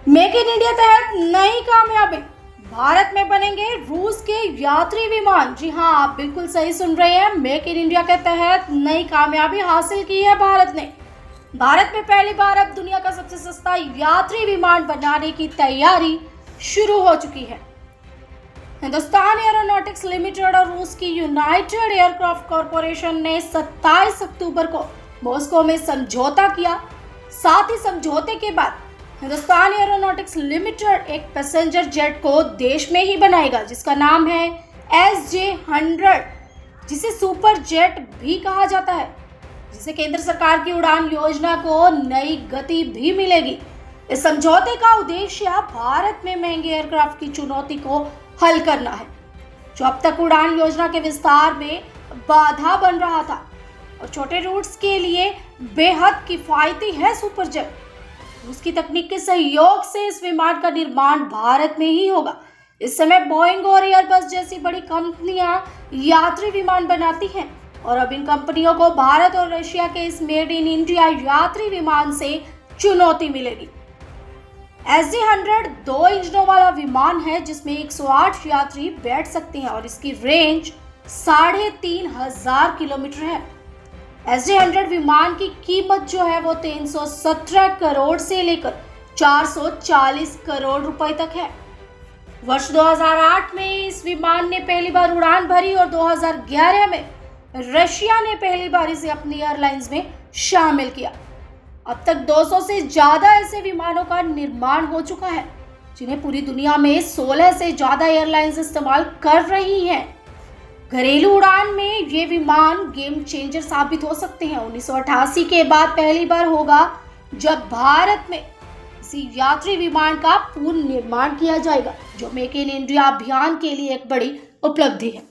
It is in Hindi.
मेक इन इंडिया तहत नई कामयाबी, भारत में बनेंगे रूस के यात्री विमान। जी हां, आप बिल्कुल सही सुन रहे हैं। मेक इन इंडिया के तहत नई कामयाबी हासिल की है भारत ने। भारत में पहली बार अब दुनिया का सबसे सस्ता यात्री विमान बनाने की तैयारी शुरू हो चुकी है। हिंदुस्तान एरोनॉटिक्स लिमिटेड और रूस की यूनाइटेड एयरक्राफ्ट कॉरपोरेशन ने 27 अक्टूबर को मॉस्को में समझौता किया। साथ ही समझौते के बाद हिंदुस्तान एरोनॉटिक्स लिमिटेड एक पैसेंजर जेट को देश में ही बनाएगा, जिसका नाम है SJ-100, जिसे सुपर जेट भी कहा जाता है, जिसे केंद्र सरकार की उड़ान योजना को नई गति भी मिलेगी। इस समझौते का उद्देश्य भारत में महंगे एयरक्राफ्ट की चुनौती को हल करना है, जो अब तक उड़ान योजना के विस्तार में बाधा बन रहा था और छोटे रूट्स के लिए बेहद किफायती है सुपर जेट। उसकी तकनीक के सहयोग से इस विमान का निर्माण भारत में ही होगा। इस समय बोइंग और एयरबस जैसी बड़ी कंपनियां यात्री विमान बनाती हैं और अब इन कंपनियों को भारत और रशिया के इस मेड इन इंडिया यात्री विमान से चुनौती मिलेगी। SJ-100 2 इंजनों वाला विमान है, जिसमें 108 यात्री बैठ सकते हैं और इसकी रेंज 3500 किलोमीटर है। SJ-100 विमान की कीमत जो है वो 317 करोड़ से लेकर 440 करोड़ रुपए तक है। वर्ष 2008 में इस विमान ने पहली बार उड़ान भरी और 2011 में रशिया ने पहली बार इसे अपनी एयरलाइंस में शामिल किया। अब तक 200 से ज्यादा ऐसे विमानों का निर्माण हो चुका है, जिन्हें पूरी दुनिया में 16 से ज्यादा एयरलाइंस इस्तेमाल कर रही हैं। घरेलू उड़ान में ये विमान गेम चेंजर साबित हो सकते हैं। 1988 के बाद पहली बार होगा जब भारत में किसी यात्री विमान का पूर्ण निर्माण किया जाएगा, जो मेक इन इंडिया अभियान के लिए एक बड़ी उपलब्धि है।